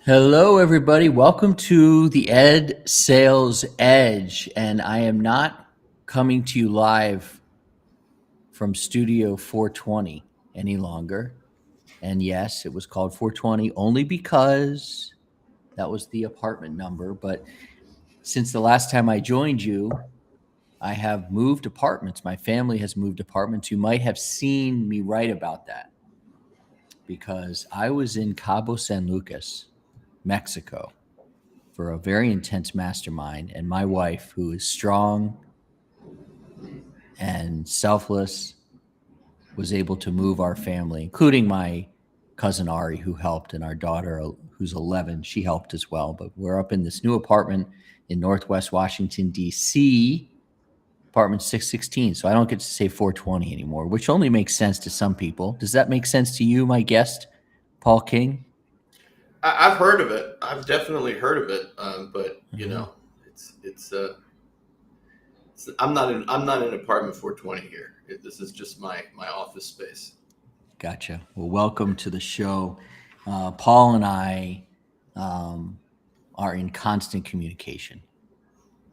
Hello, everybody. Welcome to the Ed Sales Edge. And I am not coming to you live from Studio 420 any longer. And yes, it was called 420 only because that was the apartment number. But since the last time I joined you, I have moved apartments. My family has moved apartments. You might have seen me write about that because I was in Cabo San Lucas, Mexico, for a very intense mastermind. And my wife, who is strong and selfless, was able to move our family, including my cousin Ari, who helped, and our daughter, who's 11, she helped as well. But we're up in this new apartment in Northwest Washington, D.C., apartment 616. So I don't get to say 420 anymore, which only makes sense to some people. Does that make sense to you, my guest, Paul King? I've heard of it. I've definitely heard of it. But Mhm. I'm not in apartment 420 here. This is just my office space. Gotcha. Well, welcome to the show. Paul and I are in constant communication.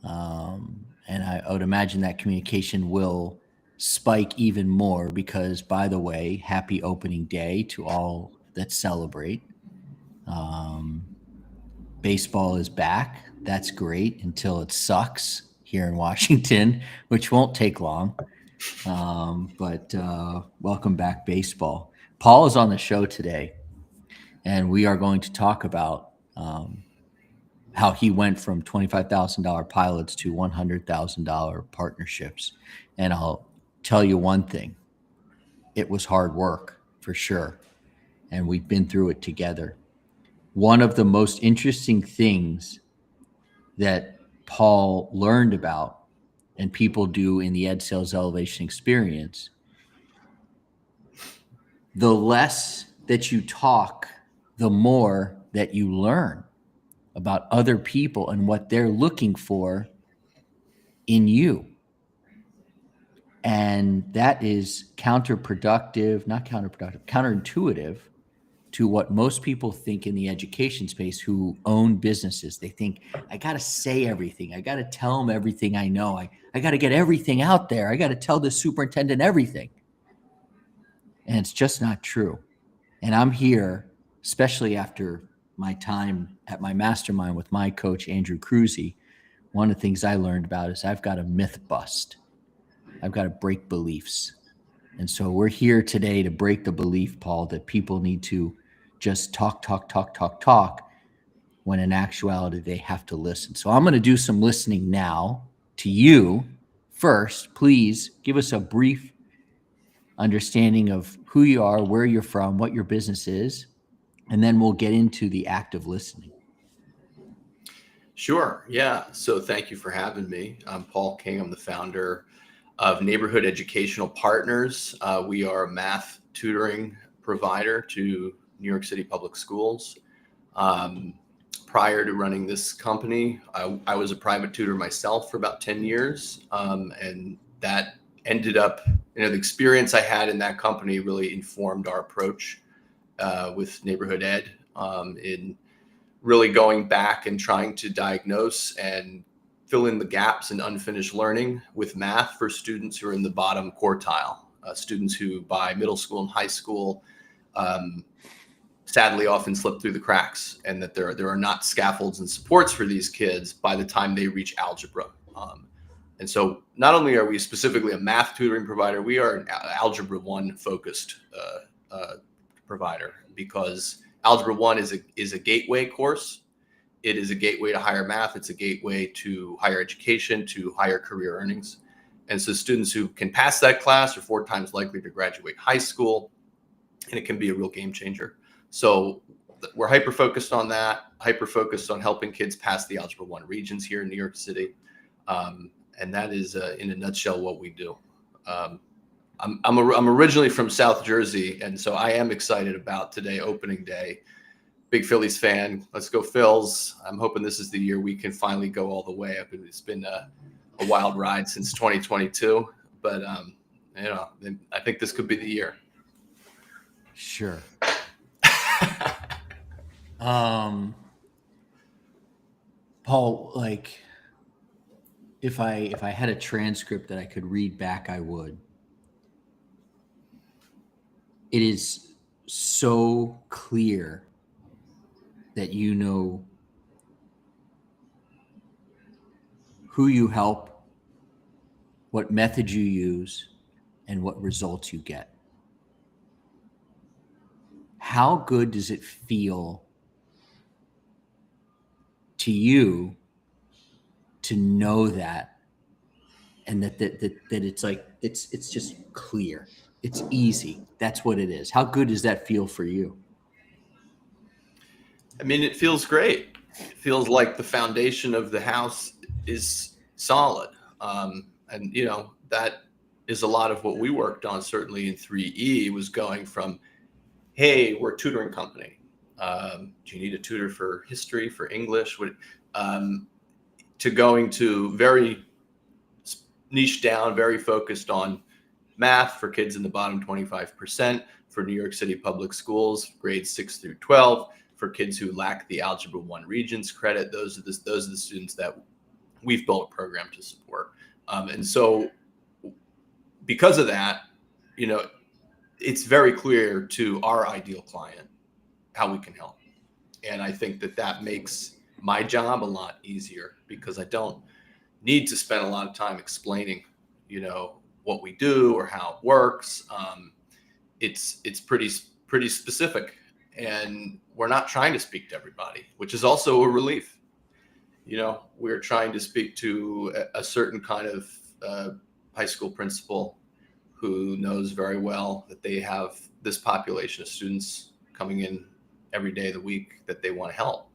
And I would imagine that communication will spike even more because, by the way, happy opening day to all that celebrate. Um, Baseball is back. That's great until it sucks here in Washington, which won't take long. But welcome back, baseball. Paul is on the show today, and we are going to talk about how he went from $25,000 pilots to $100,000 partnerships. And I'll tell you one thing, it was hard work for sure. And we've been through it together. One of the most interesting things that Paul learned about and people do in the Ed Sales Elevation experience, the less that you talk, the more that you learn about other people and what they're looking for in you. And that is counterproductive, not counterproductive, counterintuitive to what most people think in the education space who own businesses. They think, I got to say everything. I got to tell them everything I know. I got to get everything out there. I got to tell the superintendent everything. And it's just not true. And I'm here, especially after my time at my mastermind with my coach, Andrew Cruzy. One of the things I learned about is I've got to myth bust. I've got to break beliefs. And so we're here today to break the belief, Paul, that people need to just talk, when in actuality they have to listen. So I'm going to do some listening now to you. First, please give us a brief understanding of who you are, where you're from, what your business is, and then we'll get into the act of listening. Sure. Yeah. So thank you for having me. I'm Paul King. I'm the founder of Neighborhood Educational Partners. We are a math tutoring provider to New York City public schools. Prior to running this company, I was a private tutor myself for about 10 years. And that ended up, the experience I had in that company really informed our approach with Neighborhood Ed in really going back and trying to diagnose and fill in the gaps in unfinished learning with math for students who are in the bottom quartile, students who by middle school and high school sadly often slip through the cracks, and that there are not scaffolds and supports for these kids by the time they reach algebra. And so not only are we specifically a math tutoring provider, we are an Algebra 1 focused provider, because Algebra 1 is a gateway course. It is a gateway to higher math. It's a gateway to higher education, to higher career earnings. And so students who can pass that class are 4 times likely to graduate high school, and it can be a real game changer. So we're hyper-focused on that, hyper-focused on helping kids pass the Algebra 1 regions here in New York City. And that is, in a nutshell, what we do. I'm originally from South Jersey, and so I am excited about today, opening day. Big Phillies fan. Let's go Phils. I'm hoping this is the year we can finally go all the way up. It's been a wild ride since 2022, but I think this could be the year. Sure. Um, Paul, like if I had a transcript that I could read back, I would. It is so clear that you know who you help, what method you use, and what results you get. How good does it feel to you to know that, and that it's like it's just clear, it's easy, that's what it is? How good does that feel for you? I mean, it feels great. It feels like the foundation of the house is solid. And, that is a lot of what we worked on, certainly in 3E, was going from, hey, we're a tutoring company. Do you need a tutor for history, for English? To going to very niche down, very focused on math for kids in the bottom 25% for New York City public schools, grades 6 through 12, for kids who lack the Algebra 1 Regents credit. Those are the students that we've built a program to support. And so because of that, it's very clear to our ideal client how we can help. And I think that makes my job a lot easier because I don't need to spend a lot of time explaining, what we do or how it works. It's pretty specific, and we're not trying to speak to everybody, which is also a relief. We're trying to speak to a certain kind of high school principal who knows very well that they have this population of students coming in every day of the week that they want to help.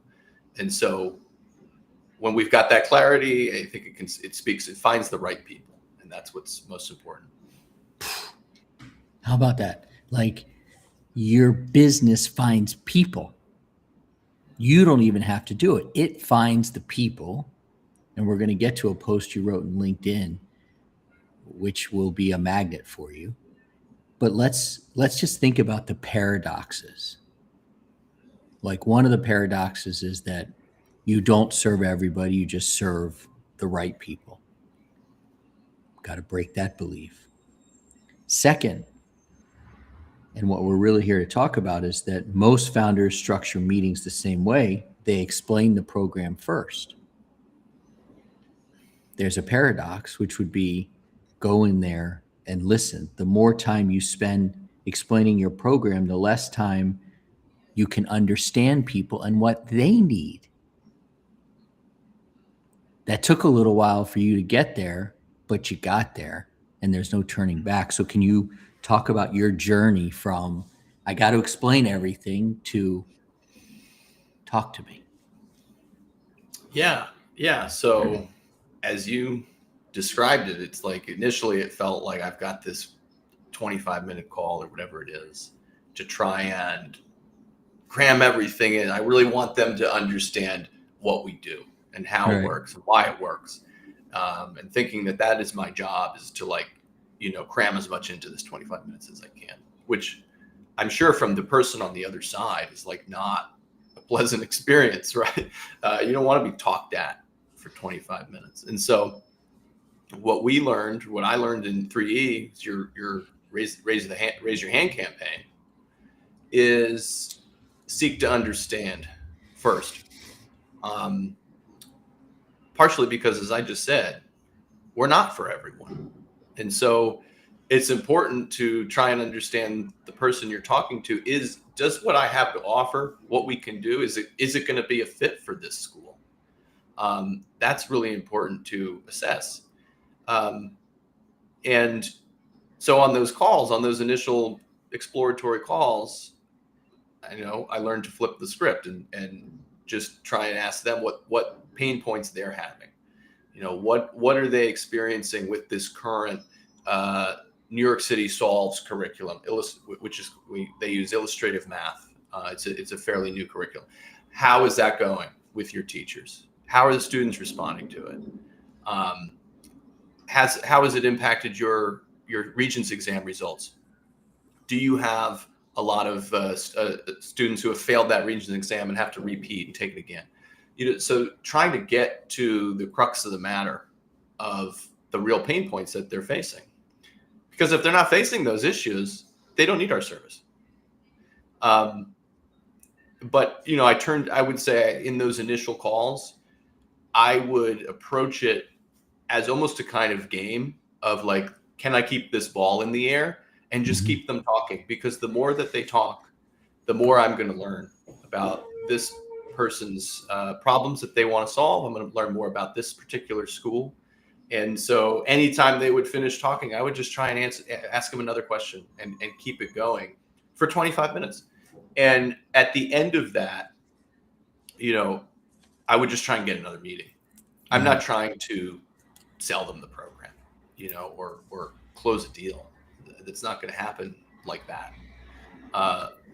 And so when we've got that clarity, I think it finds the right people. And that's what's most important. How about that? Like, your business finds people. You don't even have to do it. It finds the people. And we're going to get to a post you wrote in LinkedIn, which will be a magnet for you. But let's just think about the paradoxes. Like, one of the paradoxes is that you don't serve everybody, you just serve the right people. Got to break that belief. Second, and what we're really here to talk about, is that most founders structure meetings the same way. They explain the program first. There's a paradox, which would be go in there and listen. The more time you spend explaining your program, the less time you can understand people and what they need. That took a little while for you to get there, but you got there, and there's no turning back. So can you talk about your journey from I got to explain everything to talk to me? Yeah. Yeah. So as you described it, it's like initially it felt like I've got this 25-minute call or whatever it is to try and cram everything in. I really want them to understand what we do and how it works and why it works. And thinking that is my job, is to cram as much into this 25 minutes as I can, which I'm sure from the person on the other side is not a pleasant experience, right? You don't want to be talked at for 25 minutes. And so what I learned in 3E is your raise your hand campaign is seek to understand first. Partially because, as I just said, we're not for everyone. And so it's important to try and understand the person you're talking to. Does what I have to offer, what we can do, is it going to be a fit for this school? That's really important to assess. And so on those initial exploratory calls, I learned to flip the script and just try and ask them what pain points they're having. What are they experiencing with this current New York City Solves curriculum, they use illustrative math. It's a fairly new curriculum. How is that going with your teachers? How are the students responding to it? How has it impacted your Regents exam results? Do you have a lot of students who have failed that Regents exam and have to repeat and take it again. So trying to get to the crux of the matter of the real pain points that they're facing. Because if they're not facing those issues, they don't need our service. But I would say in those initial calls, I would approach it as almost a kind of game of like, can I keep this ball in the air and just keep them talking? Because the more that they talk, the more I'm going to learn about this person's problems that they want to solve. I'm going to learn more about this particular school. And so anytime they would finish talking, I would just try and ask them another question and keep it going for 25 minutes. And at the end of that, I would just try and get another meeting. I'm not trying to sell them the program, or close a deal. That's not going to happen like that.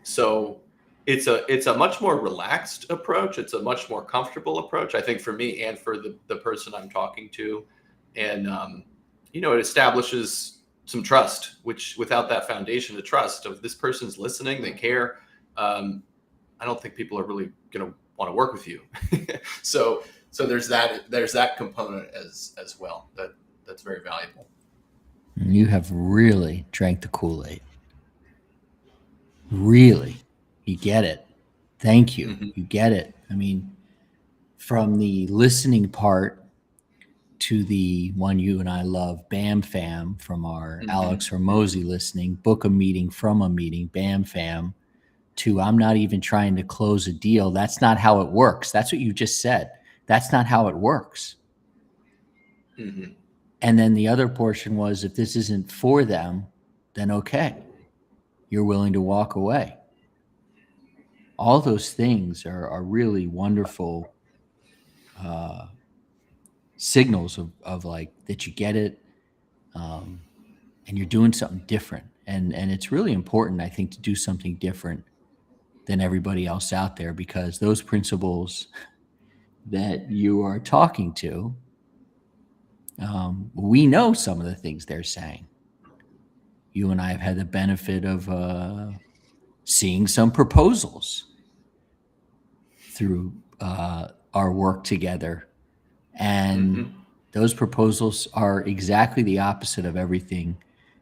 So it's a much more relaxed approach. It's a much more comfortable approach, I think, for me and for the person I'm talking to. And, it establishes some trust, which without that foundation of trust of this person's listening, they care. I don't think people are really going to want to work with you. So there's that component as well. That's very valuable. You have really drank the Kool-Aid. Really. You get it. Thank you. Mm-hmm. You get it. I mean, from the listening part to the one you and I love, Bam Fam, from our Alex Hormozy listening, book a meeting from a meeting, Bam Fam, to I'm not even trying to close a deal. That's not how it works. That's what you just said. That's not how it works. Mm-hmm. And then the other portion was, if this isn't for them, then okay, you're willing to walk away. All those things are really wonderful signals of like that you get it, and you're doing something different. And it's really important, I think, to do something different than everybody else out there, because those principals that you are talking to, we know some of the things they're saying. You and I have had the benefit of seeing some proposals through our work together. And those proposals are exactly the opposite of everything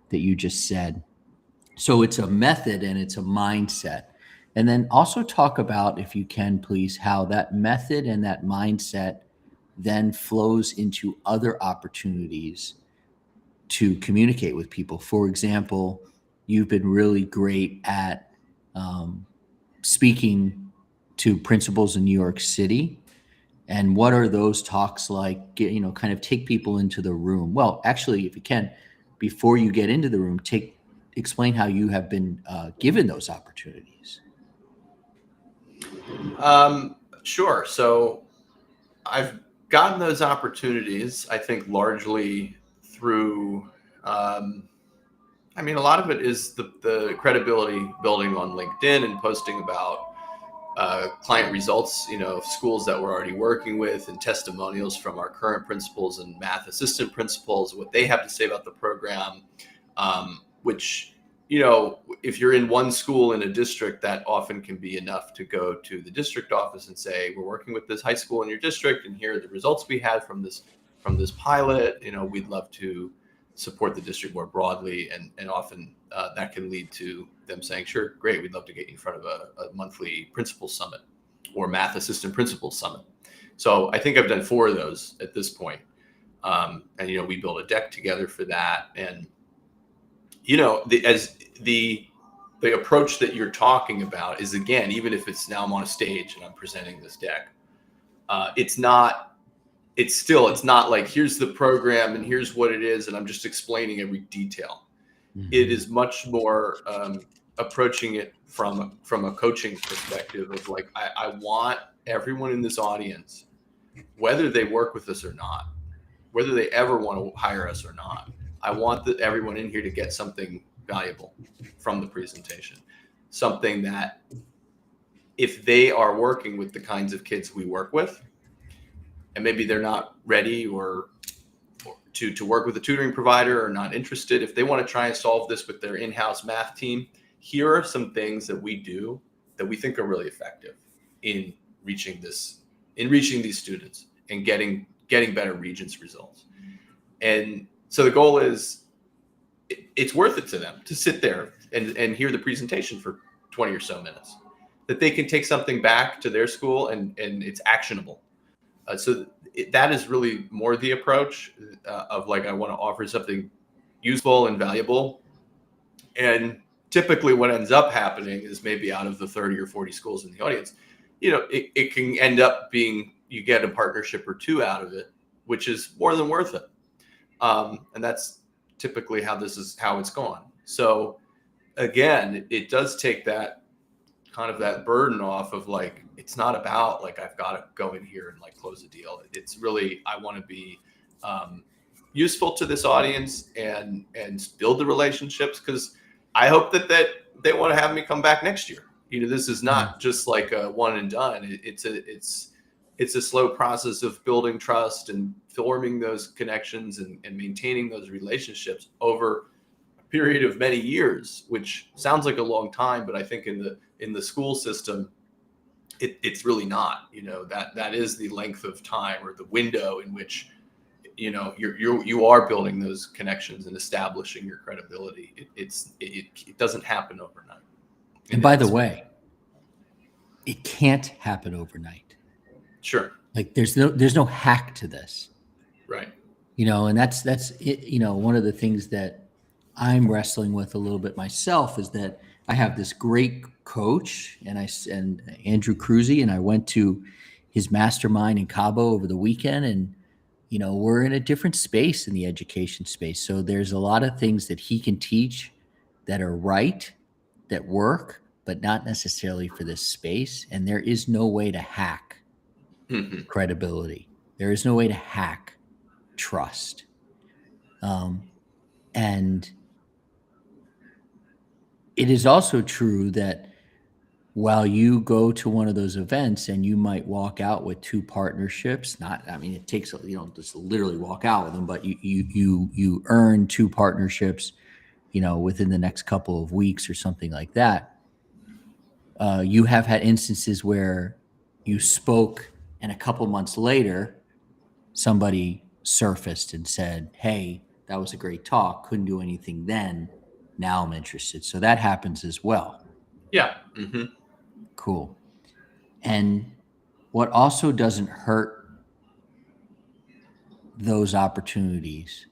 that you just said. So it's a method and it's a mindset. And then also talk about, if you can, please, how that method and that mindset then flows into other opportunities to communicate with people. For example, you've been really great at speaking to principals in New York City. And what are those talks like? Kind of take people into the room. Well, actually, if you can, before you get into the room, explain how you have been given those opportunities. Sure. So I've gotten those opportunities, I think, largely through, a lot of it is the credibility building on LinkedIn and posting about client results, schools that we're already working with, and testimonials from our current principals and math assistant principals, what they have to say about the program, which, if you're in one school in a district, that often can be enough to go to the district office and say, we're working with this high school in your district, and here are the results we had from this pilot. We'd love to support the district more broadly, and often that can lead to them saying, sure, great, we'd love to get you in front of a monthly principal summit or math assistant principal summit. So I think I've done 4 of those at this point. And we built a deck together for that. And the approach that you're talking about is, again, even if it's now I'm on a stage and I'm presenting this deck, it's not like, here's the program and here's what it is, and I'm just explaining every detail. It is much more approaching it from a coaching perspective of like, I want everyone in this audience, whether they work with us or not, whether they ever want to hire us or not, I want everyone in here to get something valuable from the presentation, something that if they are working with the kinds of kids we work with, and maybe they're not ready or to work with a tutoring provider or not interested, if they want to try and solve this with their in-house math team, here are some things that we do that we think are really effective in reaching these students and getting better Regents results. And so the goal is it's worth it to them to sit there and hear the presentation for 20 or so minutes, that they can take something back to their school and it's actionable. That is really more the approach of like, I want to offer something useful and valuable. And typically what ends up happening is maybe out of the 30 or 40 schools in the audience, it can end up being, you get a partnership or two out of it, which is more than worth it. And that's typically how it's gone. So again, it does take that kind of that burden off of like, it's not about like, I've got to go in here and like close a deal. It's really, I want to be useful to this audience and build the relationships, because I hope that they want to have me come back next year. This is not just like a one and done. It's a slow process of building trust and forming those connections and maintaining those relationships over a period of many years, which sounds like a long time, but I think in the school system, it's really not. That is the length of time or the window in which you are building those connections and establishing your credibility. It doesn't happen overnight. And by the way, it can't happen overnight. Sure. Like there's no hack to this. Right. And that's it. One of the things that I'm wrestling with a little bit myself is that I have this great coach and Andrew Cruzy, and I went to his mastermind in Cabo over the weekend, and we're in a different space in the education space. So there's a lot of things that he can teach that are right, that work, but not necessarily for this space. And there is no way to hack credibility. There is no way to hack trust. And it is also true that while you go to one of those events and you might walk out with 2 partnerships, it takes, just literally walk out with them, but you earn 2 partnerships, within the next couple of weeks or something like that. You have had instances where you spoke and a couple months later, somebody surfaced and said, "Hey, that was a great talk. Couldn't do anything then. Now I'm interested." So that happens as well. Yeah. Mm-hmm. Cool. And what also doesn't hurt those opportunities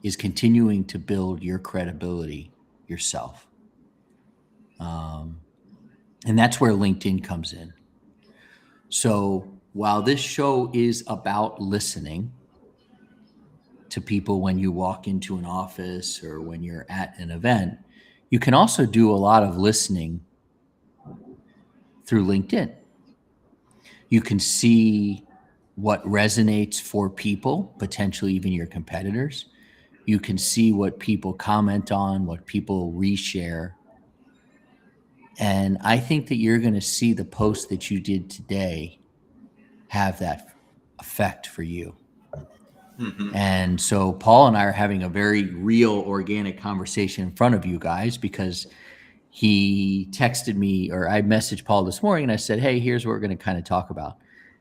is continuing to build your credibility yourself. And that's where LinkedIn comes in. So while this show is about listening to people when you walk into an office or when you're at an event, you can also do a lot of listening through LinkedIn. You can see what resonates for people, potentially even your competitors. You can see what people comment on, what people reshare. And I think that you're going to see the post that you did today have that effect for you. Mm-hmm. And so Paul and I are having a very real, organic conversation in front of you guys, because he texted me, or I messaged Paul this morning and I said, "Hey, here's what we're going to kind of talk about."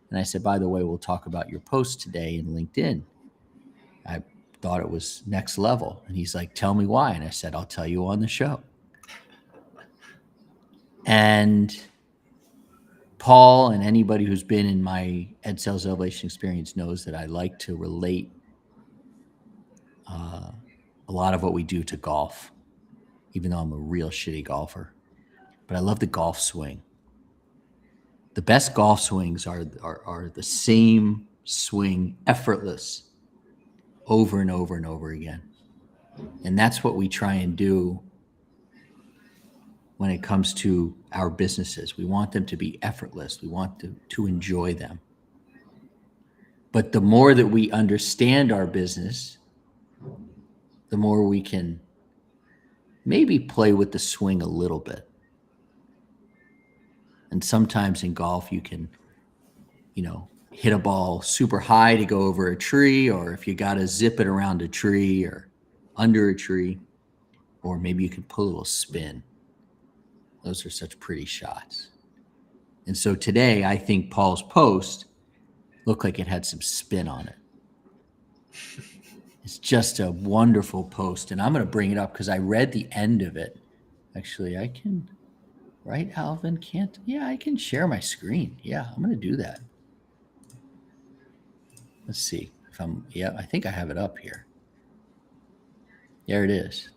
And I said, "By the way, we'll talk about your post today in LinkedIn." I thought it was next level. And he's like, "Tell me why." And I said, "I'll tell you on the show." And Paul and anybody who's been in my Ed Sales Elevation experience knows that I like to relate a lot of what we do to golf, even though I'm a real shitty golfer. But I love the golf swing. The best golf swings are the same swing, effortless, over and over and over again. And that's what we try and do when it comes to our businesses. We want them to be effortless. We want to enjoy them. But the more that we understand our business, the more we can maybe play with the swing a little bit. And sometimes in golf, you can, hit a ball super high to go over a tree, or if you got to zip it around a tree or under a tree, or maybe you can put a little spin. Those are such pretty shots. And so today, I think Paul's post looked like it had some spin on it. It's just a wonderful post. And I'm going to bring it up because I read the end of it. Actually, I can, right, Alvin? Can't, yeah, I can share my screen. Yeah, I'm going to do that. Let's see if I'm, yeah, I think I have it up here. There it is.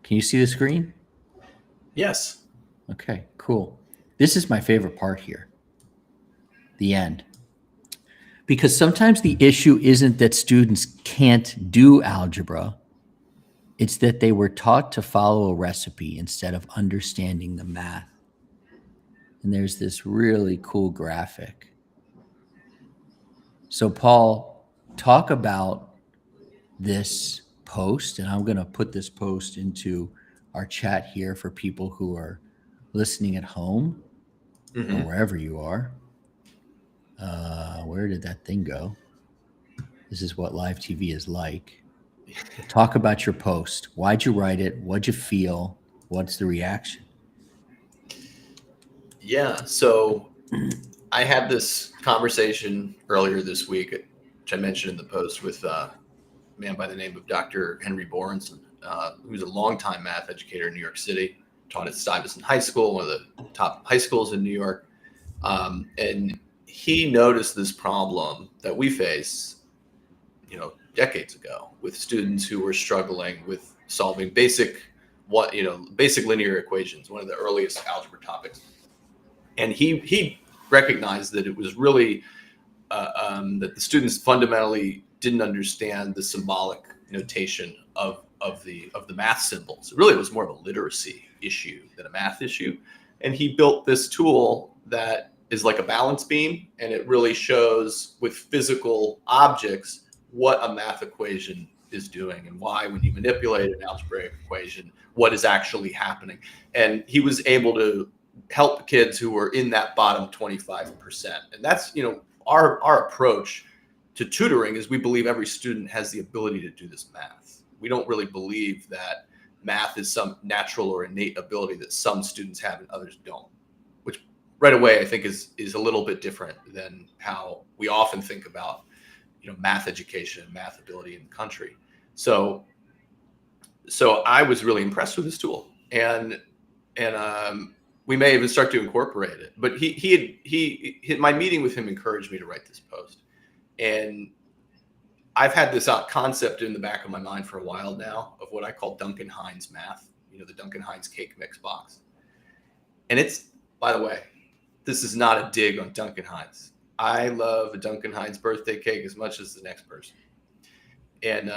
Can you see the screen? Yes. Okay, cool. This is my favorite part here. The end. Because sometimes the issue isn't that students can't do algebra. It's that they were taught to follow a recipe instead of understanding the math. And there's this really cool graphic. So Paul, talk about this post, and I'm going to put this post into our chat here for people who are listening at home or wherever you are. Where did that thing go? This is what live TV is like. Talk about your post. Why'd you write it? What'd you feel? What's the reaction? Yeah. So I had this conversation earlier this week, which I mentioned in the post, with a man by the name of Dr. Henry Borenson, who's a longtime math educator in New York City, taught at Stuyvesant High School, one of the top high schools in New York. And he noticed this problem that we face, decades ago, with students who were struggling with solving basic linear equations, one of the earliest algebra topics. And he recognized that it was really that the students fundamentally didn't understand the symbolic notation of the math symbols. Really, it was more of a literacy issue than a math issue. And he built this tool that is like a balance beam, and it really shows with physical objects what a math equation is doing and why, when you manipulate an algebraic equation, what is actually happening. And he was able to help kids who were in that bottom 25%. And that's, our approach to tutoring is we believe every student has the ability to do this math. We don't really believe that math is some natural or innate ability that some students have and others don't, which right away I think is a little bit different than how we often think about math education and math ability in the country. So I was really impressed with this tool, and we may even start to incorporate it. But my meeting with him encouraged me to write this post, and I've had this concept in the back of my mind for a while now of what I call Duncan Hines math. The Duncan Hines cake mix box, and it's, by the way, this is not a dig on Duncan Hines. I love a Duncan Hines birthday cake as much as the next person. And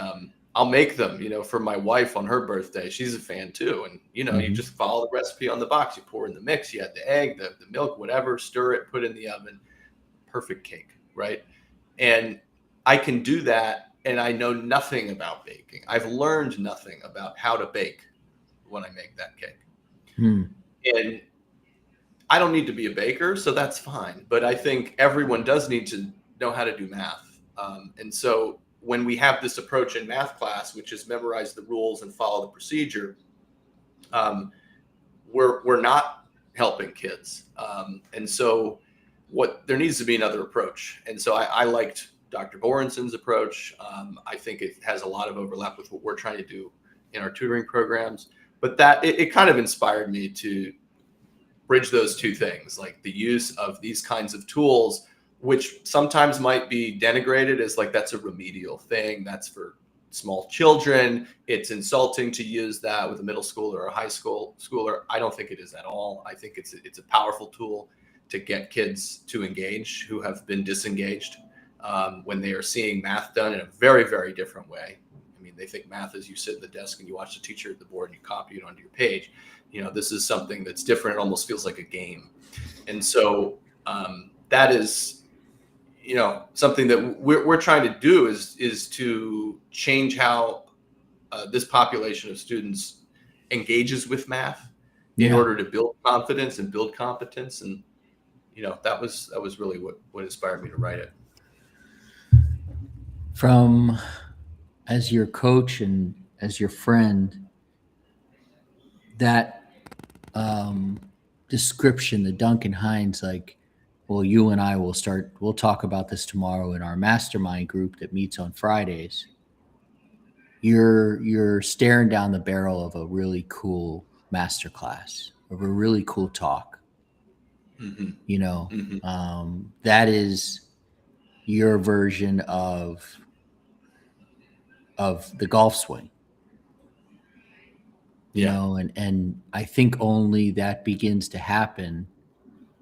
I'll make them, for my wife on her birthday. She's a fan too. And, you just follow the recipe on the box. You pour in the mix, you add the egg, the milk, whatever, stir it, put it in the oven. Perfect cake, right? And I can do that, and I know nothing about baking. I've learned nothing about how to bake when I make that cake. And I don't need to be a baker, so that's fine. But I think everyone does need to know how to do math. And so when we have this approach in math class, which is memorize the rules and follow the procedure, we're not helping kids. And so there needs to be another approach. And so I liked Dr. Borenson's approach. I think it has a lot of overlap with what we're trying to do in our tutoring programs. But that it kind of inspired me to bridge those two things, like the use of these kinds of tools, which sometimes might be denigrated as like that's a remedial thing, that's for small children, it's insulting to use that with a middle schooler or a high schooler. I don't think it is at all. I think it's a powerful tool to get kids to engage who have been disengaged when they are seeing math done in a very, very different way. I mean, they think math is you sit at the desk and you watch the teacher at the board and you copy it onto your page. This is something that's different. It almost feels like a game. And so that is, something that we're trying to do is to change how this population of students engages with math in order to build confidence and build competence. And, that was really what inspired me to write it. As your coach and as your friend, that description, the Duncan Hines, like, well, you and I we'll talk about this tomorrow in our mastermind group that meets on Fridays. You're staring down the barrel of a really cool masterclass, of a really cool talk. Mm-hmm. You know, Mm-hmm. that is your version of the golf swing. You Yeah. know, and I think only that begins to happen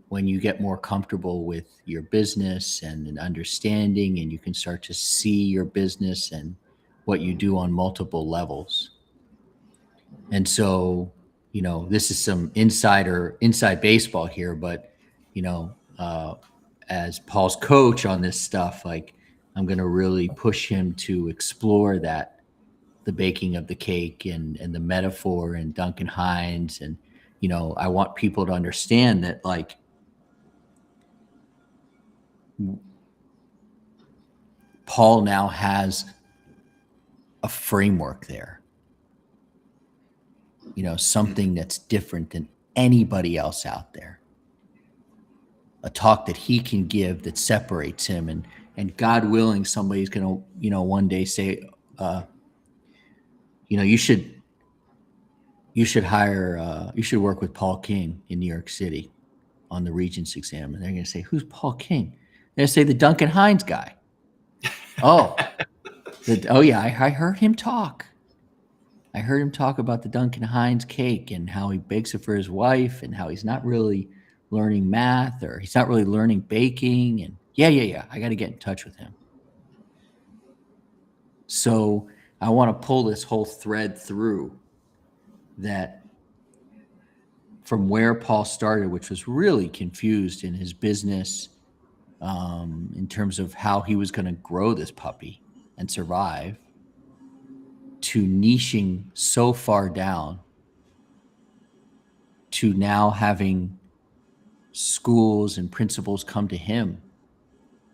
when you get more comfortable with your business and an understanding, and you can start to see your business and what you do on multiple levels. And so, you know, this is some inside baseball here, but you know, as Paul's coach on this stuff, like, I'm going to really push him to explore that, the baking of the cake and the metaphor and Duncan Hines. And, you know, I want people to understand that, like, Paul now has a framework there, you know, something that's different than anybody else out there, a talk that he can give that separates him. And God willing, somebody's going to, you know, one day say, you know, you should hire, you should work with Paul King in New York City on the Regents exam. And they're going to say, who's Paul King? They're going to say, the Duncan Hines guy. Oh, oh yeah, I heard him talk. I heard him talk about the Duncan Hines cake and how he bakes it for his wife and how he's not really learning math, or he's not really learning baking. And yeah, I got to get in touch with him. So I want to pull this whole thread through that, from where Paul started, which was really confused in his business, in terms of how he was going to grow this puppy and survive, to niching so far down, to now having schools and principals come to him,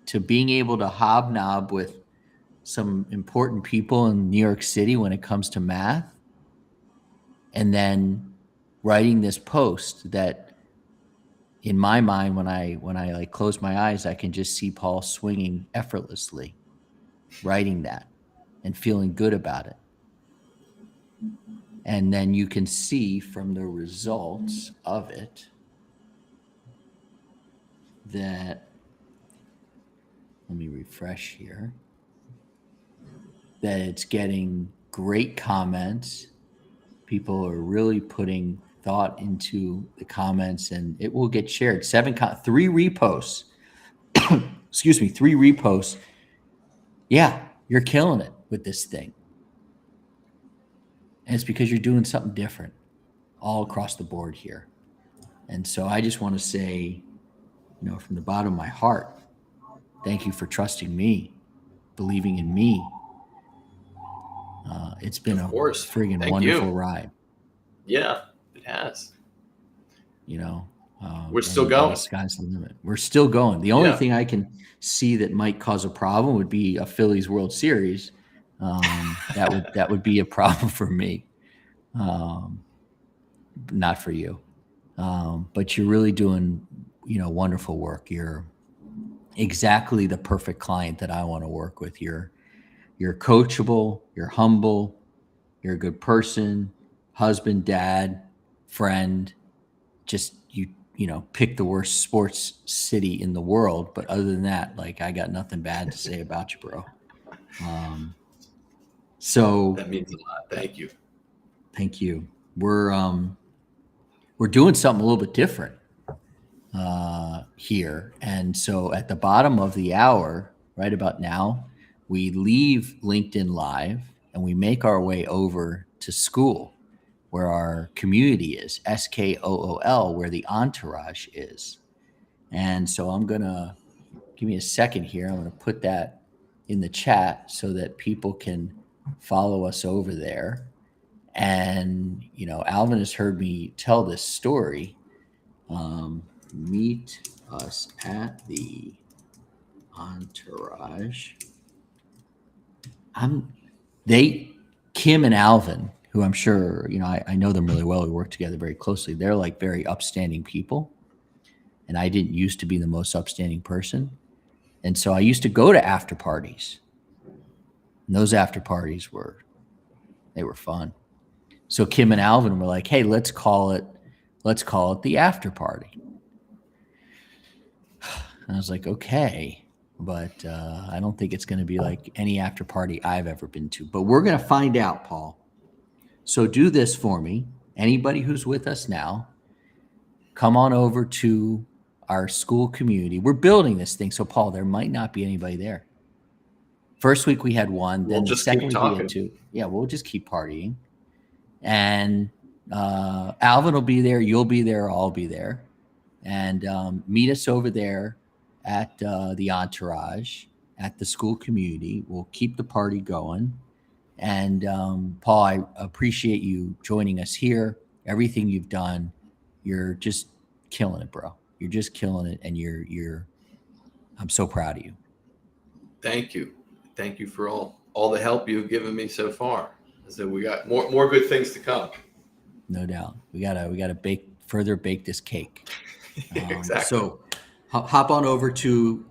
to being able to hobnob with some important people in New York City when it comes to math, and then writing this post that, in my mind, when I like close my eyes, I can just see Paul swinging effortlessly, writing that and feeling good about it. And then you can see from the results of it that, let me refresh here, that it's getting great comments. People are really putting thought into the comments, and it will get shared. 3 reposts. Excuse me, 3 reposts. Yeah, you're killing it with this thing. And it's because you're doing something different all across the board here. And so I just want to say, you know, from the bottom of my heart, thank you for trusting me, believing in me. It's been Of a course. friggin' Thank wonderful you. ride, Yeah, it has. you know. We're still And the going. sky's the limit. We're still going. The only Yeah. thing I can see that might cause a problem would be a Phillies World Series. That would be a problem for me, not for you. But you're really doing, you know, wonderful work. You're exactly the perfect client that I want to work with. You're coachable, you're humble, you're a good person, husband, dad, friend. Just you know, pick the worst sports city in the world, but other than that, like, I got nothing bad to say about you, bro. So That means a lot. Thank you. thank you. We're doing something a little bit different here. And so at the bottom of the hour, right about now, we leave LinkedIn Live and we make our way over to school, where our community is, SKOOL, where the entourage is. And so I'm going to, give me a second here. I'm going to put that in the chat so that people can follow us over there. And, you know, Alvin has heard me tell this story. Meet us at the entourage. Kim and Alvin, who I'm sure, I know them really well. We work together very closely. They're like very upstanding people. And I didn't used to be the most upstanding person. And so I used to go to after parties. And those after parties were fun. So Kim and Alvin were like, hey, let's call it the after party. And I was like, okay, but I don't think it's going to be like any after party I've ever been to. But we're going to find out, Paul. So do this for me. Anybody who's with us now, come on over to our school community. We're building this thing. So, Paul, there might not be anybody there. First week we had one. We'll Then the just second keep week we talking. had two. Yeah, we'll just keep partying. And Alvin will be there. You'll be there. I'll be there. And meet us over there at the Entourage at the school community. We'll keep the party going. And Paul, I appreciate you joining us here. Everything you've done, you're just killing it, bro. You're just killing it, and I'm so proud of you. Thank you for all the help you've given me so far. So we got more good things to come. No doubt. We gotta further bake this cake. Exactly. So hop on over to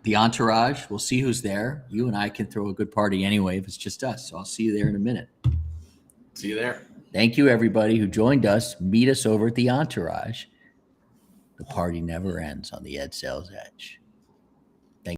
the Entourage. We'll see who's there. You and I can throw a good party anyway if it's just us. So I'll see you there in a minute. See you there. Thank you, everybody who joined us. Meet us over at the Entourage. The party never ends on the Ed Sales Edge.